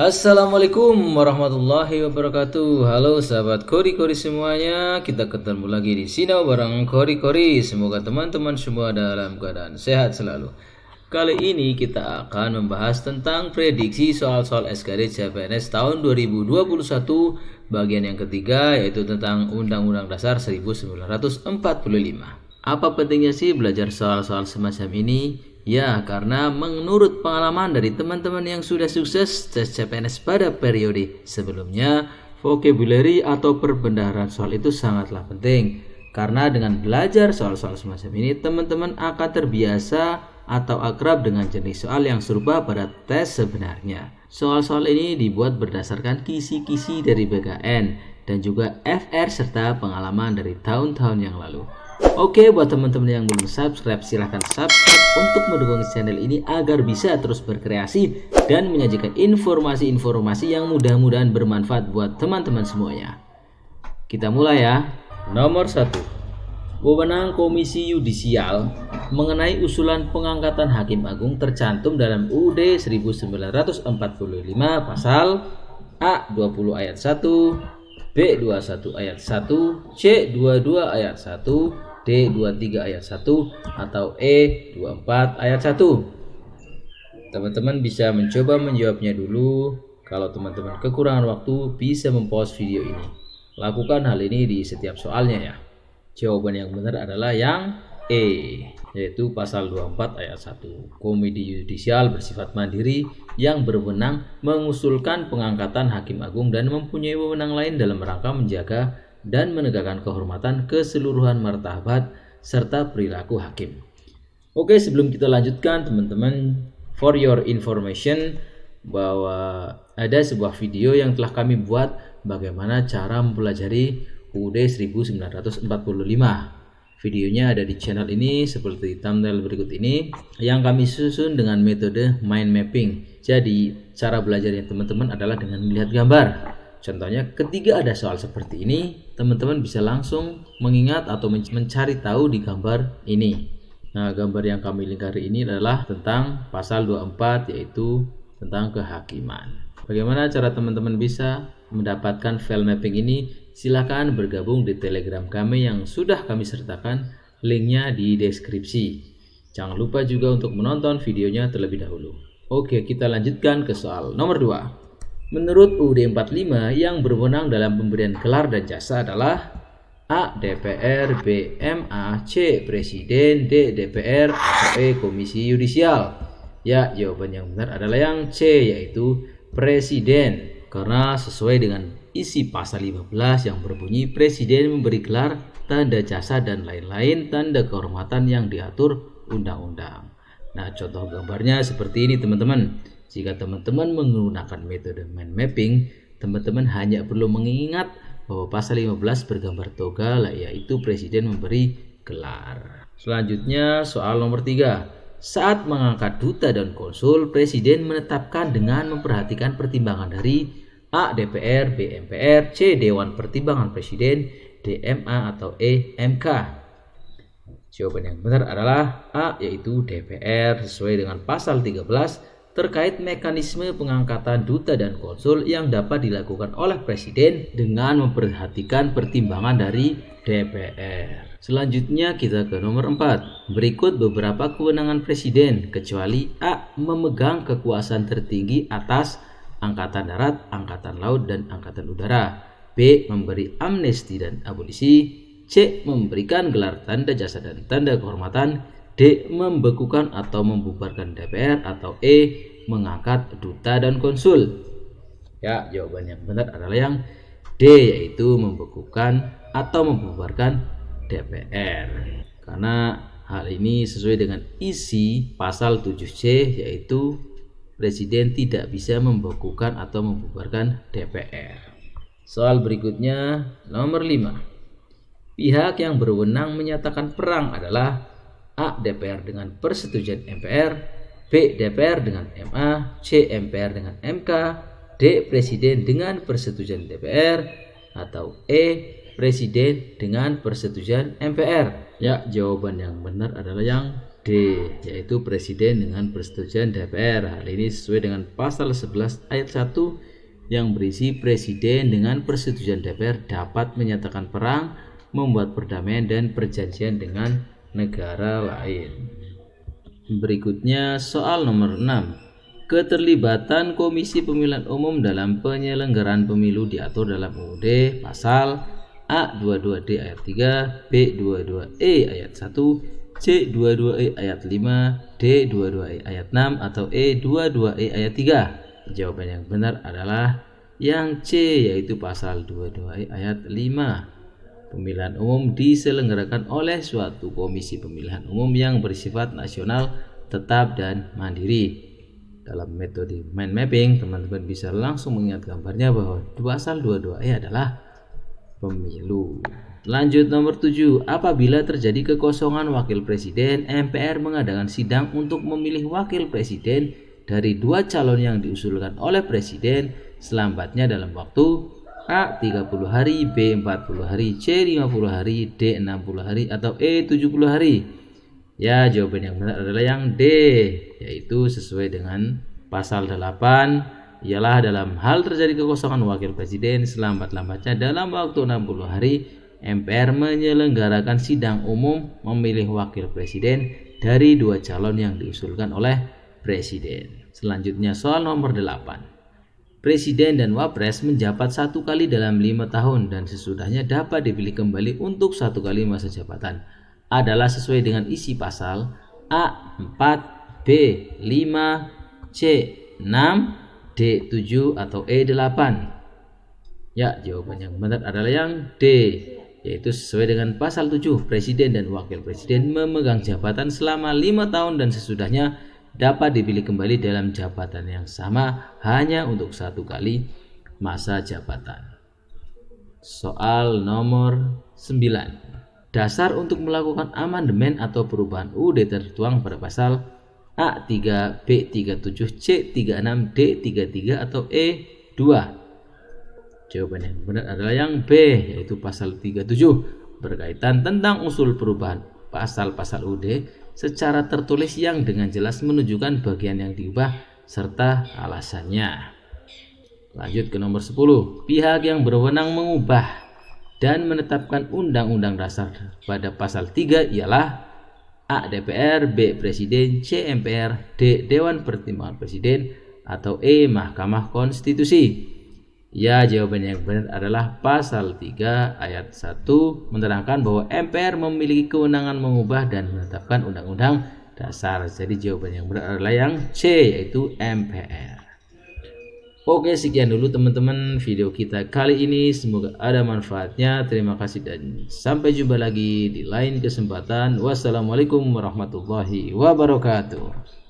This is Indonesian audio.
Assalamualaikum warahmatullahi wabarakatuh. Halo sahabat kori-kori semuanya. Kita ketemu lagi di Sinau bareng kori-kori. Semoga teman-teman semua dalam keadaan sehat selalu. Kali ini kita akan membahas tentang prediksi soal-soal SKD CPNS tahun 2021 bagian yang ketiga, yaitu tentang Undang-Undang Dasar 1945. Apa pentingnya sih belajar soal-soal semacam ini? Ya, karena menurut pengalaman dari teman-teman yang sudah sukses tes CPNS pada periode sebelumnya, vocabulary atau perbendaharaan soal itu sangatlah penting. Karena dengan belajar soal-soal semacam ini, teman-teman akan terbiasa atau akrab dengan jenis soal yang serupa pada tes sebenarnya. Soal-soal ini dibuat berdasarkan kisi-kisi dari BKN dan juga FR serta pengalaman dari tahun-tahun yang lalu. Oke, buat teman-teman yang belum subscribe, silahkan subscribe untuk mendukung channel ini agar bisa terus berkreasi dan menyajikan informasi-informasi yang mudah-mudahan bermanfaat buat teman-teman semuanya. Kita mulai ya. Nomor 1. Wewenang Komisi Yudisial mengenai usulan pengangkatan Hakim Agung tercantum dalam UUD 1945 pasal A 20 ayat 1, B 21 ayat 1, C 22 ayat 1, D 23 ayat 1, atau E 24 ayat 1. Teman-teman bisa mencoba menjawabnya dulu. Kalau teman-teman kekurangan waktu, bisa memпause video ini. Lakukan hal ini di setiap soalnya ya. Jawaban yang benar adalah yang E, yaitu pasal 24 ayat 1. Komisi Yudisial bersifat mandiri yang berwenang mengusulkan pengangkatan Hakim Agung dan mempunyai wewenang lain dalam rangka menjaga dan menegakkan kehormatan, keseluruhan martabat serta perilaku hakim. Oke, sebelum kita lanjutkan teman-teman, for your information, bahwa ada sebuah video yang telah kami buat bagaimana cara mempelajari UUD 1945. Videonya ada di channel ini seperti thumbnail berikut ini, yang kami susun dengan metode mind mapping. Jadi cara belajarnya teman-teman adalah dengan melihat gambar. Contohnya ketika ada soal seperti ini, teman-teman bisa langsung mengingat atau mencari tahu di gambar ini. Nah, gambar yang kami lingkari ini adalah tentang pasal 24, yaitu tentang kehakiman. Bagaimana cara teman-teman bisa mendapatkan file mapping ini? Silakan bergabung di Telegram kami yang sudah kami sertakan linknya di deskripsi. Jangan lupa juga untuk menonton videonya terlebih dahulu. Oke, kita lanjutkan ke soal nomor 2. Menurut UUD 45, yang berwenang dalam pemberian gelar dan jasa adalah A. DPR, B. MA, C. Presiden, D. DPR, atau E. Komisi Yudisial. Ya, jawaban yang benar adalah yang C, yaitu Presiden. Karena sesuai dengan isi pasal 15 yang berbunyi Presiden memberi gelar, tanda jasa, dan lain-lain tanda kehormatan yang diatur undang-undang. Nah, contoh gambarnya seperti ini teman-teman. Jika teman-teman menggunakan metode mind mapping, teman-teman hanya perlu mengingat bahwa pasal 15 bergambar toga, yaitu Presiden memberi gelar. Selanjutnya soal nomor 3. Saat mengangkat duta dan konsul, Presiden menetapkan dengan memperhatikan pertimbangan dari A. DPR, B. MPR, C. Dewan Pertimbangan Presiden, D. MA, atau E. MK. Jawaban yang benar adalah A, yaitu DPR, sesuai dengan pasal 13 terkait mekanisme pengangkatan duta dan konsul yang dapat dilakukan oleh Presiden dengan memperhatikan pertimbangan dari DPR. Selanjutnya kita ke nomor 4. Berikut beberapa kewenangan Presiden kecuali A. memegang kekuasaan tertinggi atas Angkatan Darat, Angkatan Laut, dan Angkatan Udara, B. memberi amnesti dan abolisi, C. memberikan gelar tanda jasa dan tanda kehormatan, D. membekukan atau membubarkan DPR, atau E. mengangkat duta dan konsul. Ya, jawaban yang benar adalah yang D, yaitu membekukan atau membubarkan DPR. Karena hal ini sesuai dengan isi pasal 7C, yaitu Presiden tidak bisa membekukan atau membubarkan DPR. Soal berikutnya nomor 5. Pihak yang berwenang menyatakan perang adalah A. DPR dengan persetujuan MPR, B. DPR dengan MA, C. MPR dengan MK, D. Presiden dengan persetujuan DPR, atau E. Presiden dengan persetujuan MPR. Ya, jawaban yang benar adalah yang D, yaitu presiden dengan persetujuan DPR. Hal ini sesuai dengan pasal 11 ayat 1 yang berisi presiden dengan persetujuan DPR dapat menyatakan perang, membuat perdamaian dan perjanjian dengan negara lain. Berikutnya soal nomor 6. Keterlibatan Komisi Pemilihan Umum dalam penyelenggaraan pemilu diatur dalam UUD pasal A22D ayat 3, B22E ayat 1, C22E ayat 5, D22E ayat 6, atau E22E ayat 3. Jawaban yang benar adalah yang C, yaitu pasal 22E ayat 5. Pemilihan umum diselenggarakan oleh suatu komisi pemilihan umum yang bersifat nasional, tetap, dan mandiri. Dalam metode mind mapping, teman-teman bisa langsung mengingat gambarnya bahwa pasal 22E adalah pemilu. Lanjut nomor 7. Apabila terjadi kekosongan wakil presiden, MPR mengadakan sidang untuk memilih wakil presiden dari dua calon yang diusulkan oleh presiden selambatnya dalam waktu A. 30 hari, B. 40 hari, C. 50 hari, D. 60 hari, atau E. 70 hari. Ya, jawaban yang benar adalah yang D, yaitu sesuai dengan pasal 8, ialah dalam hal terjadi kekosongan wakil presiden selambat-lambatnya dalam waktu 60 hari, MPR menyelenggarakan sidang umum memilih wakil presiden dari dua calon yang diusulkan oleh presiden. Selanjutnya soal nomor 8. Presiden dan Wapres menjabat 1 kali dalam 5 tahun dan sesudahnya dapat dipilih kembali untuk 1 kali masa jabatan. Adalah sesuai dengan isi pasal A4, B5, C6, D7, atau E8. Ya, jawaban yang benar adalah yang D, yaitu sesuai dengan pasal 7. Presiden dan wakil presiden memegang jabatan selama 5 tahun dan sesudahnya dapat dipilih kembali dalam jabatan yang sama hanya untuk 1 kali masa jabatan. Soal nomor 9. Dasar untuk melakukan amandemen atau perubahan UUD tertuang pada pasal A3, B37, C36, D33, atau E2. Jawaban yang benar adalah yang B, yaitu pasal 37, berkaitan tentang usul perubahan pasal-pasal UUD secara tertulis yang dengan jelas menunjukkan bagian yang diubah serta alasannya. Lanjut ke nomor 10. Pihak yang berwenang mengubah dan menetapkan Undang-Undang Dasar pada pasal 3 ialah A. DPR, B. Presiden, C. MPR, D. Dewan Pertimbangan Presiden, atau E. Mahkamah Konstitusi. Ya, jawaban yang benar adalah pasal 3 ayat 1 menerangkan bahwa MPR memiliki kewenangan mengubah dan menetapkan undang-undang dasar. Jadi jawaban yang benar adalah yang C, yaitu MPR. Oke, sekian dulu teman-teman video kita kali ini. Semoga ada manfaatnya. Terima kasih dan sampai jumpa lagi di lain kesempatan. Wassalamualaikum warahmatullahi wabarakatuh.